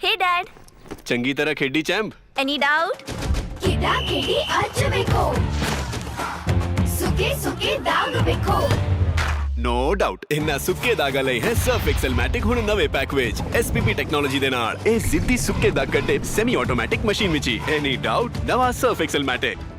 Hey Dad, ਚੰਗੀ ਤਰ੍ਹਾਂ ਖੇਡੀ ਚੈਂਪ। any doubt? ਕਿੱਦਾਂ ਖੇਡੀ ਅੱਜ ਵੇਖੋ ਸੁੱਕੇ ਸੁੱਕੇ ਦਾਗ ਵੇਖੋ ਨੋ ਡਾਊਟ ਇਹਨਾਂ ਸੁੱਕੇ ਦਾਗਾਂ ਲਈ ਹੈ ਸਰਫ ਐਕਸਲਮੈਟਿਕ ਹੁਣ ਨਵੇਂ ਪੈਕ ਵਿੱਚ SPP ਟੈਕਨੋਲੋਜੀ ਦੇ ਨਾਲ ਇਹ ਸਿੱਧੀ ਸੁੱਕੇ ਦਾਗ ਕੱਢੇ ਸੈਮੀ ਆਟੋਮੈटिक मशीन ਵਿੱਚ ਹੀ एनी डाउट नवा सर्फ एक्सलमैटिक।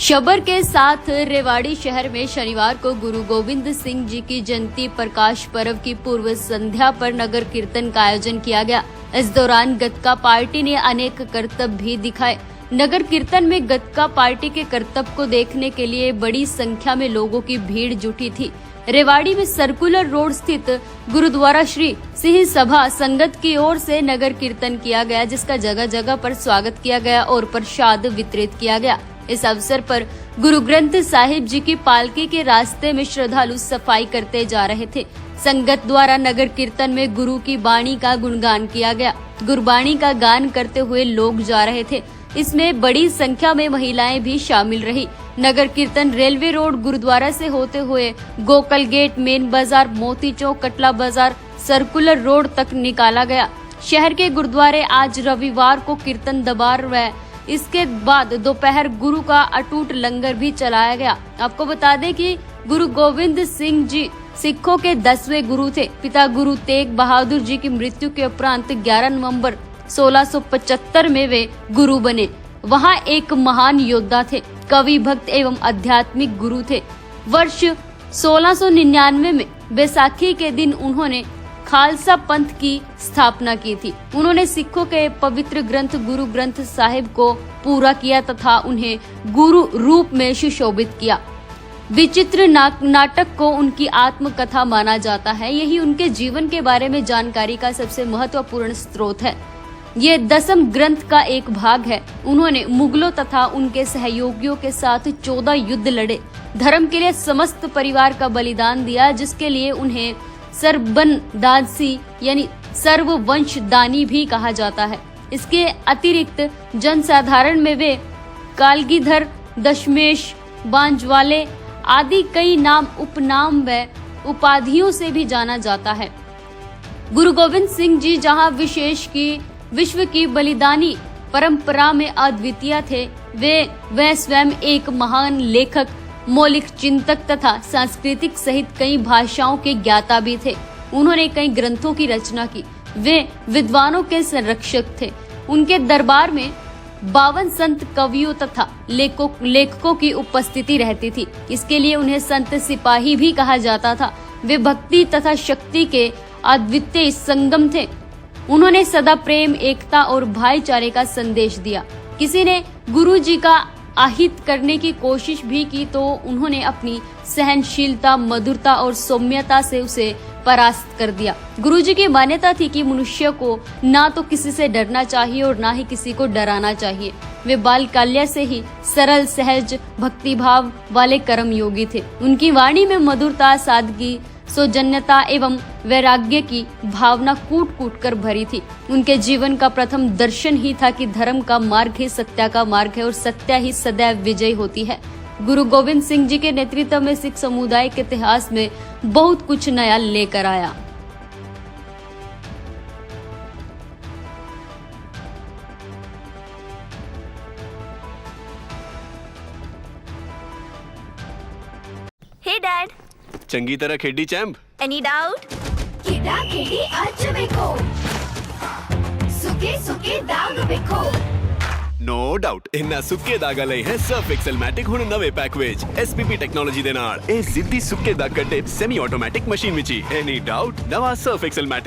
शबर के साथ रेवाड़ी शहर में शनिवार को गुरु गोविंद सिंह जी की जयंती प्रकाश पर्व की पूर्व संध्या पर नगर कीर्तन का आयोजन किया गया। इस दौरान गतका पार्टी ने अनेक करतब भी दिखाए। नगर कीर्तन में गतका पार्टी के करतब को देखने के लिए बड़ी संख्या में लोगों की भीड़ जुटी थी। रेवाड़ी में सर्कुलर रोड स्थित गुरुद्वारा श्री सिंह सभा संगत की ओर से नगर कीर्तन किया गया, जिसका जगह जगह पर स्वागत किया गया और प्रसाद वितरित किया गया। इस अवसर पर गुरु ग्रंथ साहिब जी की पालकी के रास्ते में श्रद्धालु सफाई करते जा रहे थे। संगत द्वारा नगर कीर्तन में गुरु की बाणी का गुणगान किया गया। गुरबाणी का गान करते हुए लोग जा रहे थे। इसमें बड़ी संख्या में महिलाएं भी शामिल रही। नगर कीर्तन रेलवे रोड गुरुद्वारा से होते हुए गोकल गेट, मेन बाजार, मोती चौक, कटला बाजार, सर्कुलर रोड तक निकाला गया। शहर के गुरुद्वारे आज रविवार को कीर्तन दरबार व इसके बाद दोपहर गुरु का अटूट लंगर भी चलाया गया। आपको बता दें कि गुरु गोविंद सिंह जी सिखों के 10वें गुरु थे। पिता गुरु तेग बहादुर जी की मृत्यु के उपरांत 11 नवंबर 1675 में वे गुरु बने। वहां एक महान योद्धा थे, कवि, भक्त एवं आध्यात्मिक गुरु थे। वर्ष 1699 में बैसाखी के दिन उन्होंने खालसा पंथ की स्थापना की थी। उन्होंने सिखों के पवित्र ग्रंथ गुरु ग्रंथ साहिब को पूरा किया तथा उन्हें गुरु रूप में सुशोभित किया। विचित्र नाटक को उनकी आत्मकथा माना जाता है। यही उनके जीवन के बारे में जानकारी का सबसे महत्वपूर्ण स्रोत है। ये 10वें ग्रंथ का एक भाग है। उन्होंने मुगलों तथा उनके सहयोगियों के साथ 14 युद्ध लड़े, धर्म के लिए समस्त परिवार का बलिदान दिया, जिसके लिए उन्हें सर्वबनदासी यानी सर्ववंशदानी भी कहा जाता है। इसके अतिरिक्त जनसाधारण में वे कालगीधर, दशमेश, बांजवाले आदि कई नाम, उपनाम व उपाधियों से भी जाना जाता है। गुरु गोविंद सिंह जी जहां विश्व की बलिदानी परंपरा में अद्वितीय थे, वे स्वयं एक महान लेखक, मौलिक चिंतक तथा सांस्कृतिक सहित कई भाषाओं के ज्ञाता भी थे। उन्होंने कई ग्रंथों की रचना की। वे विद्वानों के संरक्षक थे। उनके दरबार में 52 संत, कवियों तथा लेखकों की उपस्थिति रहती थी। इसके लिए उन्हें संत सिपाही भी कहा जाता था। वे भक्ति तथा शक्ति के अद्वितीय संगम थे। उन्होंने सदा प्रेम, एकता और भाईचारे का संदेश दिया। किसी ने गुरु जी का आहित करने की कोशिश भी की तो उन्होंने अपनी सहनशीलता, मधुरता और सौम्यता से उसे परास्त कर दिया। गुरुजी की मान्यता थी कि मनुष्य को ना तो किसी से डरना चाहिए और ना ही किसी को डराना चाहिए। वे बालकाल्य से ही सरल, सहज, भक्तिभाव वाले कर्म योगी थे। उनकी वाणी में मधुरता, सादगी, सौजन्यता एवं वैराग्य की भावना कूट कूट कर भरी थी। उनके जीवन का प्रथम दर्शन ही था कि धर्म का मार्ग ही सत्य का मार्ग है और सत्य ही सदैव विजय होती है। गुरु गोविंद सिंह जी के नेतृत्व में सिख समुदाय के इतिहास में बहुत कुछ नया लेकर आया। Hey Dad, ਚੰਗੀ ਤਰ੍ਹਾਂ ਖੇਡੀ ਚੈਂਪ। any doubt? ਕਿੱਦਾਂ ਖੇਡੀ ਅੱਜ ਵੇਖੋ ਸੁੱਕੇ ਸੁੱਕੇ ਦਾਗ ਵੇਖੋ ਨੋ ਡਾਊਟ ਇਹਨਾਂ ਸੁੱਕੇ ਦਾਗਾਂ ਲਈ ਹੈ ਸਰਫ ਐਕਸਲਮੈਟਿਕ ਹੁਣ ਨਵੇਂ ਪੈਕ ਵਿੱਚ SPP ਟੈਕਨੋਲੋਜੀ ਦੇ ਨਾਲ ਇਹ ਸਿੱਧੀ ਸੁੱਕੇ ਦਾਗ ਕੱਢੇ ਸੈਮੀ ਆਟੋਮੈਟਿਕ ਮਸ਼ੀਨ ਵਿੱਚ ਹੀ एनी डाउट नवा सर्फ एक्सलमैटिक।